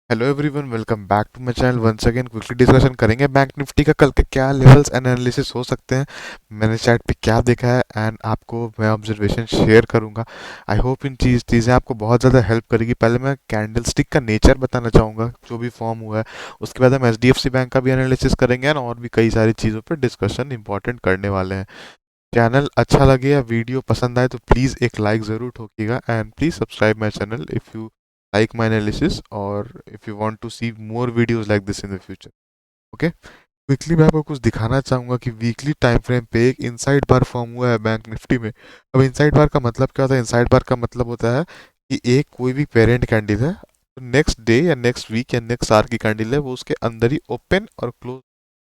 Hello everyone, welcome back to my channel. Once again quickly discussion करेंगे bank Nifty का कल के क्या लेवल्स एंड एनालिसिस हो सकते हैं, मैंने चैट पे क्या देखा है एंड आपको मैं ऑब्जर्वेशन शेयर करूंगा। आई होप इन चीज़ें आपको बहुत ज़्यादा हेल्प करेगी। पहले मैं कैंडल स्टिक का नेचर बताना चाहूँगा जो भी फॉर्म हुआ है, उसके बाद हम एचडीएफसी बैंक का भी एनालिसिस करेंगे और भी कई सारी चीज़ों पर डिस्कशन इंपॉर्टेंट करने वाले हैं। चैनल अच्छा लगे या वीडियो पसंद आए तो प्लीज़ एक लाइक ज़रूर ठोकिएगा and please subscribe my channel if you like my analysis or if you want to see more videos like this in the future. Okay, quickly मैं आपको कुछ दिखाना चाहूंगा कि वीकली टाइम फ्रेम पे एक इनसाइड बार फॉर्म हुआ है बैंक निफ्टी में। अब इनसाइड बार का मतलब क्या होता है? इनसाइड बार का मतलब होता है कि एक कोई भी पेरेंट कैंडल है, तो नेक्स्ट डे या नेक्स्ट वीक या नेक्स्ट आवर की कैंडल है वो उसके अंदर ही ओपन और क्लोज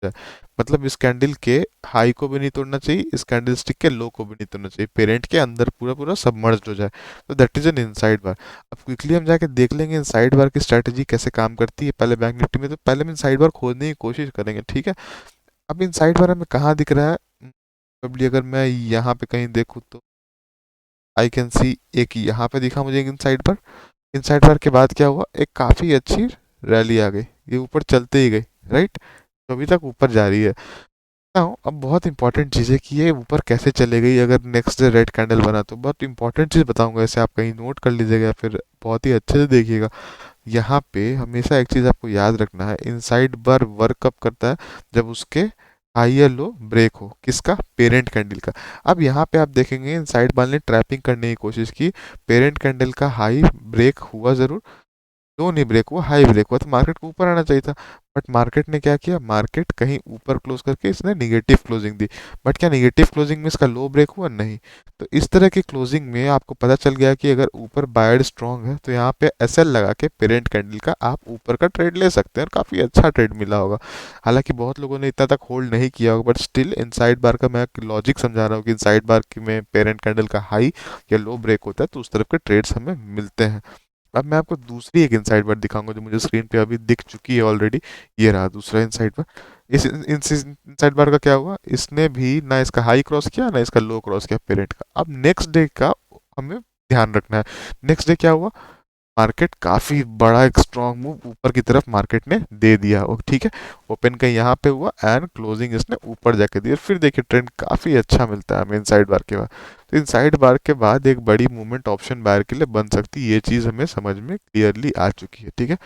है। मतलब इस कैंडल के हाई को भी नहीं तोड़ना चाहिए, इस कैंडल स्टिक के लो को भी नहीं तोड़ना चाहिए, पेरेंट के अंदर पूरा पूरा सबमर्ज्ड हो जाए, तो दैट इज एन इनसाइड बार। अब क्विकली हम जाके देख लेंगे इनसाइड बार की स्ट्रेटजी कैसे काम करती है पहले बैंक निफ्टी में। तो पहले हम इनसाइड बार खोजने की कोशिश करेंगे, ठीक है। अब इनसाइड बार हमें कहाँ दिख रहा है? प्रॉब्ली अगर मैं यहाँ पे कहीं देखूँ तो आई कैन सी एक यहाँ पे दिखा मुझे इनसाइड बार। इनसाइड बार के बाद क्या हुआ? एक काफ़ी अच्छी रैली आ गई, ये ऊपर चलते ही गई, राइट। तो अभी तक ऊपर जा रही है। हूँ अब बहुत इंपॉर्टेंट चीज़ है कि ये ऊपर कैसे चले गई अगर नेक्स्ट डे रेड कैंडल बना, तो बहुत इंपॉर्टेंट चीज़ बताऊंगा, इसे आप कहीं नोट कर लीजिएगा या फिर बहुत ही अच्छे से देखिएगा। यहाँ पे हमेशा एक चीज़ आपको याद रखना है, इनसाइड बार वर्क कब करता है? जब उसके हाई या लो ब्रेक हो, किसका? पेरेंट कैंडल का। अब यहाँ पे आप देखेंगे इनसाइड बार ने ट्रैपिंग करने की कोशिश की, पेरेंट कैंडल का हाई ब्रेक हुआ ज़रूर, लो नहीं ब्रेक हुआ, हाई ब्रेक हुआ, तो मार्केट को ऊपर आना चाहिए था। बट मार्केट ने क्या किया? मार्केट कहीं ऊपर क्लोज करके इसने निगेटिव क्लोजिंग दी। बट क्या निगेटिव क्लोजिंग में इसका लो ब्रेक हुआ? नहीं। तो इस तरह की क्लोजिंग में आपको पता चल गया कि अगर ऊपर बायर्ड स्ट्रांग है तो यहाँ पे एसएल लगा के पेरेंट कैंडल का आप ऊपर का ट्रेड ले सकते हैं और काफ़ी अच्छा ट्रेड मिला होगा। हालांकि बहुत लोगों ने इतना तक होल्ड नहीं किया होगा, बट स्टिल इनसाइड बार का मैं लॉजिक समझा रहा हूँ कि इनसाइड बार में पेरेंट कैंडल का हाई या लो ब्रेक होता है तो उस तरफ के ट्रेड्स हमें मिलते हैं। अब मैं आपको दूसरी एक इनसाइड बार दिखाऊंगा जो मुझे स्क्रीन पे अभी दिख चुकी है ऑलरेडी। ये रहा दूसरा इनसाइड बार। इस इनसाइड बार का क्या हुआ? इसने भी ना इसका हाई क्रॉस किया ना इसका लो क्रॉस किया पेरेंट का। अब नेक्स्ट डे का हमें ध्यान रखना है। नेक्स्ट डे क्या हुआ? मार्केट काफी बड़ा एक स्ट्रॉन्ग मूव ऊपर की तरफ मार्केट ने दे दिया, ओ ठीक है। ओपन का यहाँ पे हुआ एंड क्लोजिंग इसने ऊपर जाके दी। फिर देखिए ट्रेंड काफी अच्छा मिलता है हमें इनसाइड बार के बाद। तो इनसाइड बार के बाद एक बड़ी मूवमेंट ऑप्शन बायर के लिए बन सकती है, ये चीज हमें समझ में क्लियरली आ चुकी है, ठीक है।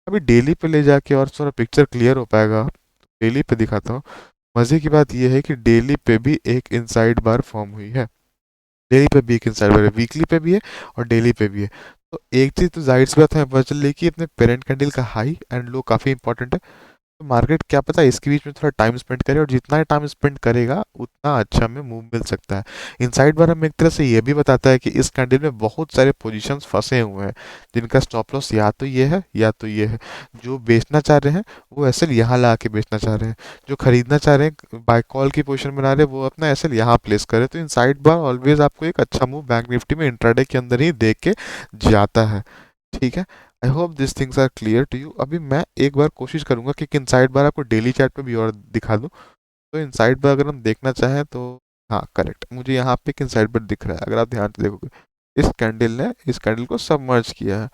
अभी डेली पे ले जाके और थोड़ा पिक्चर क्लियर हो पाएगा। डेली पे दिखाता हूँ। मजे की बात यह है कि डेली पे भी एक इनसाइड बार फॉर्म हुई है। डेली पे भी एक इंसाइड बार है, वीकली पे भी है और डेली पे भी है। तो एक चीज तो जाहिर सी बात है पता चल रही है कि अपने पेरेंट कैंडल का हाई एंड लो काफी इंपॉर्टेंट है। तो मार्केट क्या पता है इसके बीच में थोड़ा टाइम स्पेंड करे, और जितना टाइम स्पेंड करेगा उतना अच्छा हमें मूव मिल सकता है। इनसाइड बार हमें एक तरह से ये भी बताता है कि इस कैंडल में बहुत सारे पोजीशंस फंसे हुए हैं जिनका स्टॉप लॉस या तो ये है या तो ये है। जो बेचना चाह रहे हैं वो एसएल यहाँ ला के बेचना चाह रहे हैं, जो खरीदना चाह रहे हैं बाय कॉल की पोजीशन बना रहे हैं वो अपना एसएल यहाँ प्लेस करे। तो इनसाइड बार ऑलवेज आपको एक अच्छा मूव बैंक निफ्टी में इंट्राडे के अंदर ही देख के जाता है, ठीक है। I hope this things are clear to you. अभी मैं एक बार कोशिश करूंगा कि इनसाइड बार आपको डेली चार्ट पे भी और दिखा दूं। तो इनसाइड बार अगर हम देखना चाहें तो हाँ करेक्ट, मुझे यहाँ पे एक इनसाइड बार दिख रहा है। अगर आप ध्यान से देखोगे इस कैंडल ने इस कैंडल को सबमर्ज किया है।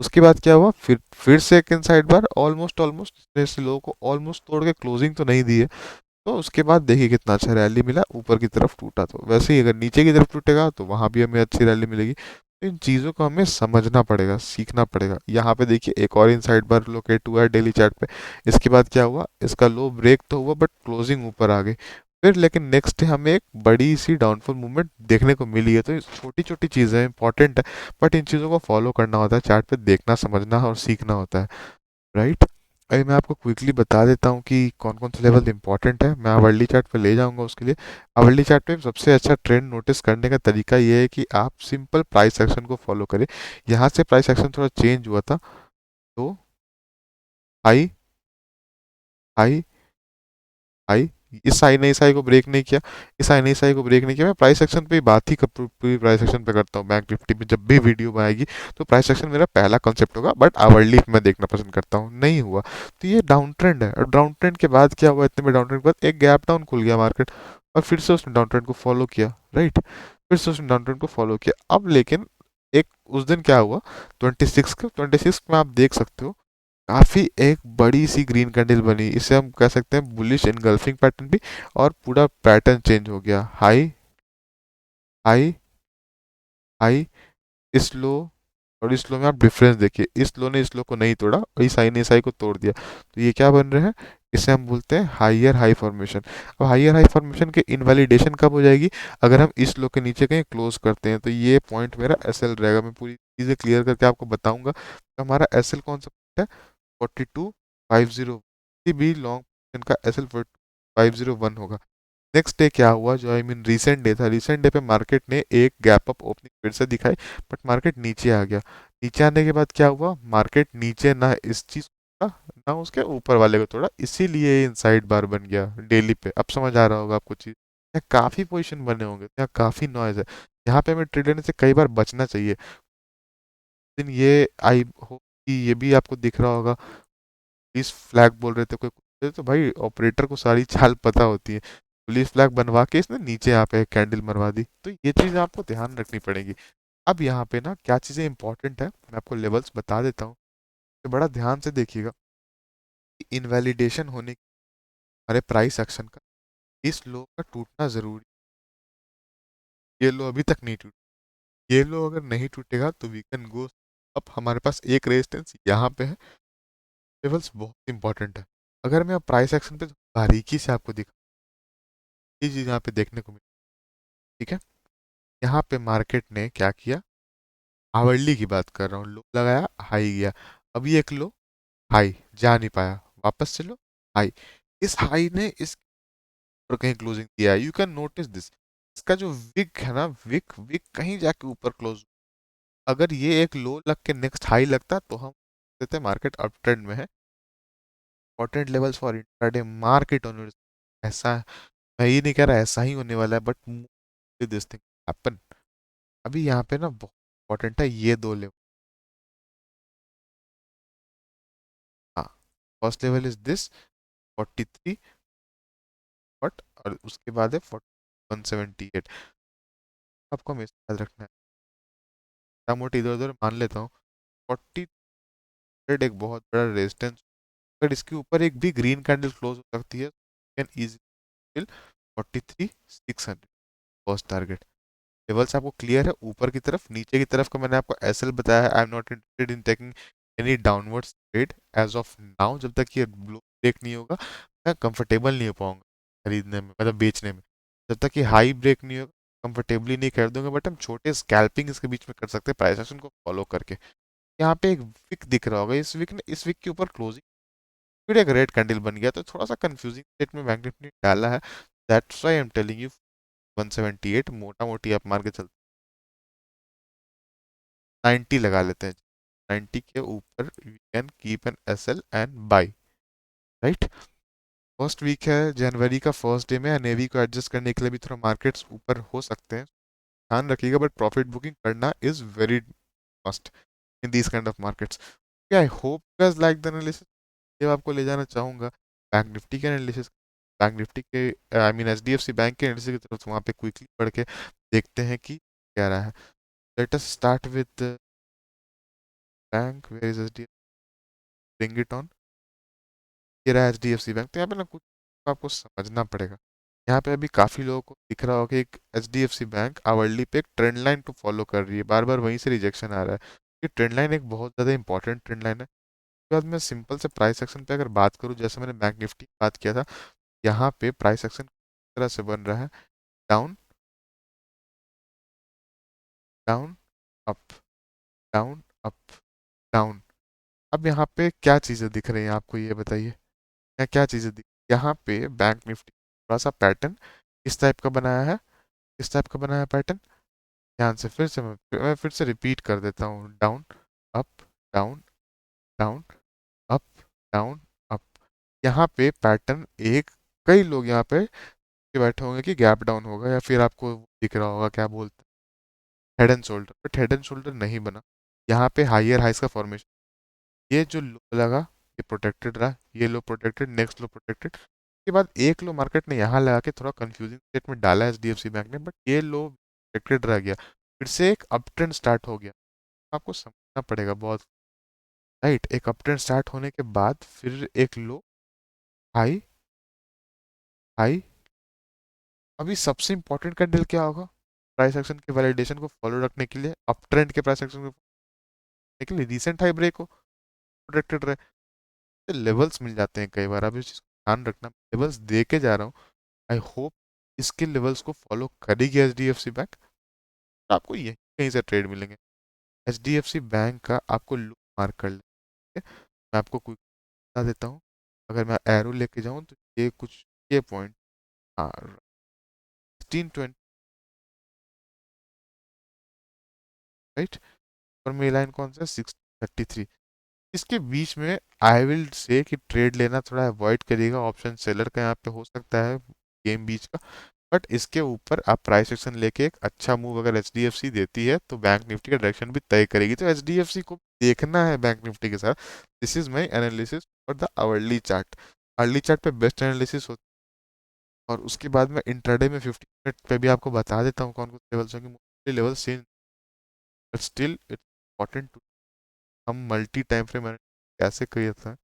उसके बाद क्या हुआ? फिर से एक इनसाइड बार ऑलमोस्ट ऑलमोस्ट इस लो को ऑलमोस्ट तोड़ के क्लोजिंग तो नहीं दी है। तो उसके बाद देखिए कितना अच्छा रैली मिला, ऊपर की तरफ टूटा। तो वैसे ही अगर नीचे की तरफ टूटेगा तो वहां भी हमें अच्छी रैली मिलेगी। तो इन चीज़ों को हमें समझना पड़ेगा, सीखना पड़ेगा। यहाँ पे देखिए एक और इनसाइड बार लोकेट हुआ है डेली चार्ट पे। इसके बाद क्या हुआ? इसका लो ब्रेक तो हुआ बट क्लोजिंग ऊपर आ गई। फिर लेकिन नेक्स्ट डे हमें एक बड़ी सी डाउनफॉल मूवमेंट देखने को मिली है। तो छोटी छोटी चीज़ें इंपॉर्टेंट है, बट इन चीज़ों को फॉलो करना होता है, चार्ट पे देखना समझना और सीखना होता है, राइट। अभी मैं आपको क्विकली बता देता हूँ कि कौन कौन से लेवल इंपॉर्टेंट है। मैं आवर्ली चार्ट पे ले जाऊंगा उसके लिए। आवर्ली चार्ट पे सबसे अच्छा ट्रेंड नोटिस करने का तरीका ये है कि आप सिंपल प्राइस एक्शन को फॉलो करें। यहाँ से प्राइस एक्शन थोड़ा चेंज हुआ था, तो हाई हाई हाई, इस हाई ने इस हाई को ब्रेक नहीं किया, इस हाई ने इस हाई को ब्रेक नहीं किया। मैं प्राइस एक्शन पे ही बात ही पूरी प्राइस एक्शन पे करता हूँ बैंक निफ्टी में जब भी वीडियो बनाएगी। तो प्राइस एक्शन मेरा पहला कॉन्सेप्ट होगा, बट आवरली मैं देखना पसंद करता हूँ। नहीं हुआ तो ये डाउन ट्रेंड है, और डाउन ट्रेंड के बाद क्या हुआ? इतने में डाउन ट्रेंड के बाद एक गैप डाउन खुल गया मार्केट, और फिर से उसने डाउन ट्रेंड को फॉलो किया, राइट। फिर से उसने डाउन ट्रेंड को फॉलो किया। अब लेकिन एक उस दिन क्या हुआ? 26 में आप देख सकते हो काफी एक बड़ी सी ग्रीन कैंडल बनी, इसे हम कह सकते हैं बुलिश इनगल्फिंग पैटर्न भी। और पूरा पैटर्न चेंज हो गया, हाई हाई हाई, इस लो, और इस लो में आप डिफरेंस देखिए, इस लो ने इस लो को नहीं तोड़ा और इस हाई ने इस हाई को तोड़ दिया। तो ये क्या बन रहे हैं, इसे हम बोलते हैं हाइयर हाई फॉर्मेशन। अब हाइयर हाई फॉर्मेशन के इनवैलिडेशन कब हो जाएगी, अगर हम इस लो के नीचे कहीं क्लोज करते हैं। तो ये पॉइंट मेरा एसएल रहेगा, मैं पूरी चीजें क्लियर करके आपको बताऊंगा। तो हमारा एसएल कौन सा है, 4250, भी लॉन्ग पोजीशन का एसएल 501 होगा। नेक्स्ट डे क्या हुआ, जो आई मीन रीसेंट डे था, रीसेंट डे पे मार्केट ने एक गैप अप ओपनिंग फिर से दिखाई, बट मार्केट नीचे आ गया। नीचे आने के बाद क्या हुआ, मार्केट नीचे ना इस चीज को तोड़ा, ना उसके ऊपर वाले को तोड़ा, इसीलिए इनसाइड बार बन गया डेली पे। अब समझ आ रहा होगा आपको चीज, यहाँ काफी पोजिशन बने होंगे, यहाँ काफी नॉइज है, यहाँ पे हमें ट्रेड लेने से कई बार बचना चाहिए। लेकिन ये आई होप कि ये भी आपको दिख रहा होगा, पुलिस फ्लैग बोल रहे थे कोई कुछ, तो भाई ऑपरेटर को सारी चाल पता होती है। पुलिस फ्लैग बनवा के इसने नीचे यहाँ पे कैंडल मरवा दी, तो ये चीज़ आपको ध्यान रखनी पड़ेगी। अब यहाँ पे ना क्या चीज़ें इंपॉर्टेंट है, मैं आपको लेवल्स बता देता हूँ, तो बड़ा ध्यान से देखिएगा। इनवैलिडेशन होने की हमारे प्राइस एक्शन का, इस लो का टूटना जरूरी, ये लो अभी तक नहीं टूटा, ये लो अगर नहीं टूटेगा तो वी कैन गो। अब हमारे पास एक रेजिस्टेंस यहाँ पे है, लेवल्स बहुत इंपॉर्टेंट है। अगर मैं प्राइस एक्शन पे बारीकी से आपको दिखा, ये चीज यहाँ पे देखने को मिली, ठीक है। यहाँ पे मार्केट ने क्या किया, आवरली की बात कर रहा हूँ, लो लगाया, हाई गया, अभी एक लो, हाई जा नहीं पाया, वापस से लो, हाई, इस हाई ने इस पर कहीं क्लोजिंग दिया है, यू कैन नोटिस दिस। इसका जो विक है ना, विक विक कहीं जाके ऊपर क्लोज, अगर ये एक लो लग के नेक्स्ट हाई लगता तो हम कहते मार्केट अप ट्रेंड में है। Important levels for intraday market on, ऐसा, मैं ये नहीं कह रहा ऐसा ही होने वाला है, बट दिस थिंग हैपन। अभी यहाँ पे ना बहुत इंपॉर्टेंट है ये दो लेवल। हाँ, first level is this 43 but, और उसके बाद है 178। आपको हमें इसका याद रखना है, छोटा मोटी इधर उधर मान लेता हूँ। 40 एक बहुत बड़ा रेजिस्टेंस, अगर इसके ऊपर एक भी ग्रीन कैंडल क्लोज हो सकती है, can easily 43,600 first target. Levels आपको क्लियर है, ऊपर की तरफ नीचे की तरफ का मैंने आपको एसएल बताया है। I am not interested in taking any downwards trade as of now, जब तक ये ब्लो ब्रेक नहीं होगा मैं कंफर्टेबल नहीं हो पाऊंगा खरीदने में, मतलब बेचने में। जब तक ये हाई ब्रेक नहीं होगा कंफर्टेबली नहीं कर दूंगा, बट हम छोटे स्कैल्पिंग इसके बीच में कर सकते हैं प्राइस एक्शन को फॉलो करके। यहाँ पे एक विक दिख रहा होगा, इस विक ने इस विक के ऊपर क्लोजिंग, फिर एक रेड कैंडल बन गया, तो थोड़ा सा कंफ्यूजिंग स्टेट में बैंक निफ्टी ने डाला है। That's why I am telling you 178 मोटा मोटी आप मार के चलते, 90 लगा लेते हैं, 90 के ऊपर we can keep an SL and buy, right. First week है जनवरी का, फर्स्ट डे में एनएवी को एडजस्ट करने के लिए भी थोड़ा मार्केट्स ऊपर हो सकते हैं, ध्यान रखिएगा, बट प्रॉफिट बुकिंग करना is very must in these kind of markets. I hope you guys like the analysis, ये आपको ले जाना चाहूंगा बैंक निफ्टी के एनालिसिस, बैंक निफ्टी के आई मीन एचडीएफसी बैंक के एनालिसिस की तरफ, वहाँ पे क्विकली पढ़ के देखते हैं कि क्या रहा है। Let us start with bank, where is HDFC, bring it on. ये रहा एचडीएफसी बैंक। तो यहाँ पे ना कुछ आपको समझना पड़ेगा, यहाँ पे अभी काफी लोगों को दिख रहा होगा कि एक एचडीएफसी बैंक आवरली पे एक ट्रेंड लाइन को फॉलो कर रही है, बार बार वहीं से रिजेक्शन आ रहा है। ये ट्रेंड लाइन एक बहुत ज्यादा इंपॉर्टेंट ट्रेंड लाइन है। उसके बाद मैं सिंपल से प्राइस एक्शन पे अगर बात करूँ, जैसे मैंने बैंक निफ्टी की बात किया था, यहाँ पे प्राइस एक्शन किस तरह से बन रहा है, down down up, down up, down. अब यहाँ पे क्या चीजें दिख रही हैं आपको, ये बताइए, या क्या चीजें दिख, यहाँ पे बैंक निफ्टी थोड़ा सा पैटर्न इस टाइप का बनाया है, इस टाइप का बनाया पैटर्न। ध्यान से फिर से मैं फिर से रिपीट कर देता हूँ, down up, down down up, down up. यहाँ पे पैटर्न एक, कई लोग यहाँ पे के बैठे होंगे कि गैप डाउन होगा, या फिर आपको दिख रहा होगा क्या बोलते हैं head and shoulder, but head and shoulder नहीं बना। यहाँ पे हाइयर हाइस का फॉर्मेशन, ये जो लो लगा ये प्रोटेक्टेड रहा, ये लो प्रोटेक्टेड, नेक्स्ट लो प्रोटेक्टेड, उसके बाद एक लो मार्केट ने यहाँ लगा के थोड़ा कंफ्यूजिंग स्टेट में डाला एचडीएफसी बैंक ने, बट ये लो प्रोटेक्टेड रह गया, फिर से एक अप ट्रेंड स्टार्ट हो गया। आपको समझना पड़ेगा बहुत। राइट, एक अप ट्रेंड स्टार्ट होने के बाद फिर एक लो, हाई, हाई। अभी सबसे इंपॉर्टेंट कैंडल क्या होगा प्राइस एक्शन के वैलिडेशन को फॉलो रखने के लिए, अप ट्रेंड के प्राइस एक्शन को रखने के लिए रिसेंट हाई ब्रेक हो, प्रोटेक्टेड रहे। लेवल्स मिल जाते हैं कई बार, अभी इस चीज को ध्यान रखना, लेवल्स दे के जा रहा हूँ। आई होप इसके लेवल्स को फॉलो करेगी H D F C bank, आपको यही कहीं से ट्रेड मिलेंगे। H D F C bank का आपको लुक मार्क कर लेंगे, मैं आपको कुछ बता देता हूँ। अगर मैं एरो लेके जाऊँ तो ये कुछ ये पॉइंट, हाँ 1620, राइट, और मेरी लाइन कौन सा है 633, इसके बीच में आई विल से कि ट्रेड लेना थोड़ा अवॉइड करिएगा, ऑप्शन सेलर का यहाँ पे हो सकता है गेम बीच का। बट इसके ऊपर आप प्राइस एक्शन लेके एक अच्छा मूव अगर एच डी एफ सी देती है तो बैंक निफ्टी का डायरेक्शन भी तय करेगी, तो एच डी एफ सी को देखना है बैंक निफ्टी के साथ। This is my analysis for the hourly chart. Early chart पे बेस्ट एनालिसिस होता है, और उसके बाद मैं इंट्राडे में 50 मिनट पे भी आपको बता देता हूँ कौन कौन से लेवल्स होंगे, level change, but still it's important to हम मल्टी टाइम फ्रेम कैसे करता है।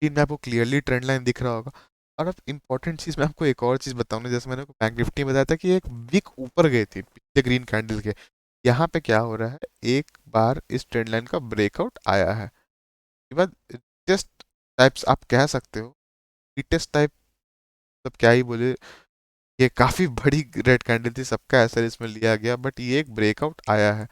कि मैं आपको क्लियरली ट्रेंड लाइन दिख रहा होगा। और अब इंपॉर्टेंट चीज़ मैं आपको एक और चीज़ बताऊँ, जैसे मैंने बैंक निफ्टी में बताया था कि एक वीक ऊपर गई थी पिछले ग्रीन कैंडल के, यहाँ पे क्या हो रहा है, एक बार इस ट्रेंड लाइन का ब्रेकआउट आया है, उसके बाद टेस्ट टाइप्स आप कह सकते हो, टेस्ट टाइप मतलब क्या ही बोले, ये काफ़ी बड़ी रेड कैंडल थी, सबका असर इसमें लिया गया, बट ये एक ब्रेकआउट आया है।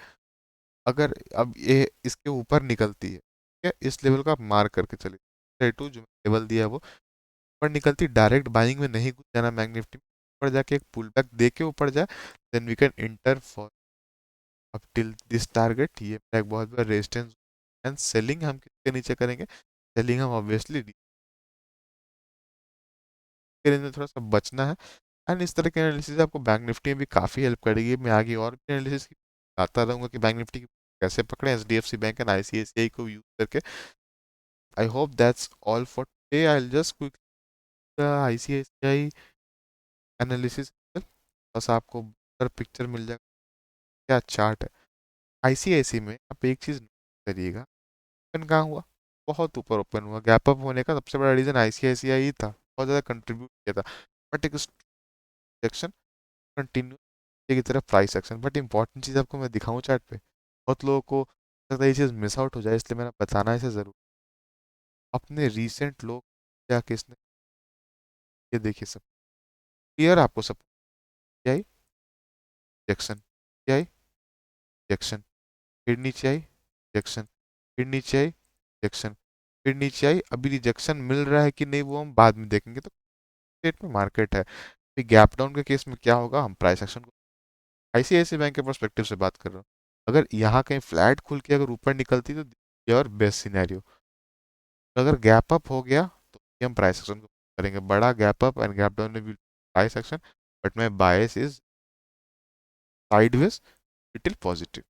अगर अब ये इसके ऊपर निकलती है, ठीक है, इस लेवल का आप मार्क करके चलिए, टू जो लेवल दिया है वो ऊपर निकलती, डायरेक्ट बाइंग में नहीं घुस जाना बैंक निफ्टी में, ऊपर जाके एक पुल बैक दे के ऊपर जाए, then we can enter for up till this target, ये मेरा एक बहुत बड़ा रेजिस्टेंस। एंड सेलिंग हम किसके नीचे करेंगे, सेलिंग हम ऑब्वियसली के रेंज में थोड़ा सा बचना है। एंड इस तरह के एनालिसिस आपको बैंक निफ्टी में भी काफ़ी हेल्प करेगी, मैं आगे और भी एनालिसिस आता रहूँगा कि बैंक निफ्टी कैसे पकड़े, H D F C bank and I C I C I को यूज करके। I hope that's all for today, I will just quick I C I C I analysis, बस आपको बेटर पिक्चर मिल जाएगा क्या chart है। ICIC में आप एक चीज नोट करिएगा, ओपन कहाँ हुआ, बहुत ऊपर ओपन हुआ, गैप अप होने का सबसे बड़ा रीजन आईसीआईसीआई ही था, बहुत ज्यादा कंट्रीब्यूट किया था, बट एक सेक्शन कंटिन्यू की तरफ प्राइस एक्शन। बट इंपॉर्टेंट चीज आपको मैं दिखाऊं चार्ट पे, बहुत लोगों को लगता है ये चीज मिस आउट हो जाए, इसलिए मैंने बताना इसे जरूर। अपने रीसेंट लोग क्या किसने, ये देखिए सब क्लियर आपको सब, क्या आई रिजेक्शन, क्या आई रिजेक्शन, फिर नीचे आई रिजेक्शन, फिर नीचे आई रिजेक्शन, फिर नीचे आई, अभी रिजेक्शन मिल रहा है कि नहीं वो हम बाद में देखेंगे। तो स्टेट में मार्केट है, फिर गैप डाउन के केस में क्या होगा, हम प्राइस एक्शन को आईसीआईसी बैंक के पर्सपेक्टिव से बात कर रहा हूँ, अगर यहाँ कहीं फ्लैट खुल के अगर ऊपर निकलती तो योर बेस्ट सिनेरियो, अगर गैप अप हो गया तो हम प्राइस एक्शन को करेंगे, बड़ा gap up and gap down में भी price action, but my bias is sideways little positive.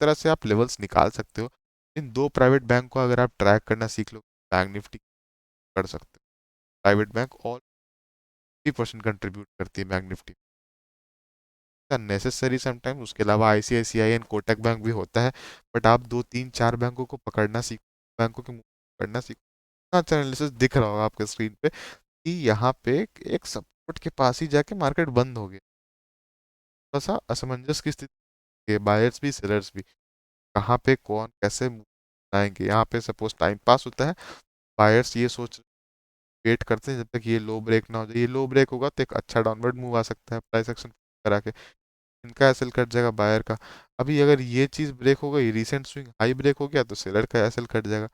तरह से आप लेवल्स निकाल सकते हो। इन दो प्राइवेट बैंक को अगर आप ट्रैक करना सीख लो, बैंक निफ्टी कर सकते हो। प्राइवेट बैंक और 3% कंट्रीब्यूट करती है बैंक निफ्टी, नेसेसरी समटाइम, उसके अलावा आईसीआईसीआई एंड कोटक बैंक भी होता है, बट आप दो तीन चार बैंकों को पकड़ना सीखो, बैंकों के मुंह पकड़ना सीखो। अच्छा एनालिसिस दिख रहा होगा आपके स्क्रीन पे कि यहाँ पे एक सपोर्ट के पास ही जाके मार्केट बंद हो गया, थोड़ा सा असमंजस की स्थिति है, बायर्स भी सेलर्स भी, कहाँ पे कौन कैसे आएंगे, यहाँ पे सपोज टाइम पास होता है, बायर्स ये सोच वेट करते हैं जब तक ये लो ब्रेक ना हो जाए, ये लो ब्रेक होगा तो एक अच्छा डाउनवर्ड मूव आ सकता है प्राइस एक्शन करा के, इनका एसएल कट जाएगा बायर का। अभी अगर ये चीज़ ब्रेक हो गई, रिसेंट स्विंग हाई ब्रेक हो गया, तो सेलर का एसएल कट जाएगा।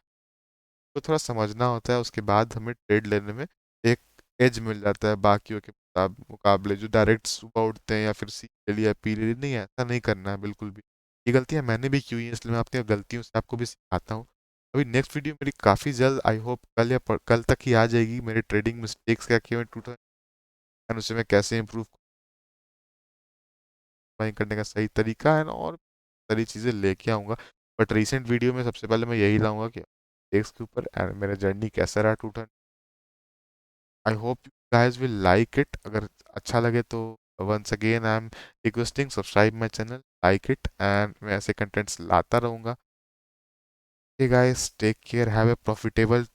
तो थोड़ा समझना होता है, उसके बाद हमें ट्रेड लेने में एक एज मिल जाता है बाकियों के मुकाबले, जो डायरेक्ट सुबह उठते हैं या फिर सी ले लिया पी ले लिया, नहीं ऐसा नहीं करना है बिल्कुल भी। ये गलतियां मैंने भी की हुई हैं, इसलिए मैं अपनी गलतियों से आपको भी सिखाता हूँ। अभी नेक्स्ट वीडियो मेरी काफ़ी जल्द, आई होप कल या कल तक ही आ जाएगी, मेरे ट्रेडिंग मिस्टेक्स क्या किए हैं टूटा, एंड उसे मैं कैसे इंप्रूव करने का सही तरीका है, और सारी चीज़ें लेके आऊँगा। बट रीसेंट वीडियो में सबसे पहले मैं यही लाऊंगा कि मिस्टेक्स के ऊपर एंड मेरा जर्नी कैसा रहा टूटा। I hope you guys will like it, अगर अच्छा लगे तो once again I am requesting subscribe my channel, like it, and मैं ऐसे कंटेंट्स लाता रहूँगा। Hey guys, take care, have a profitable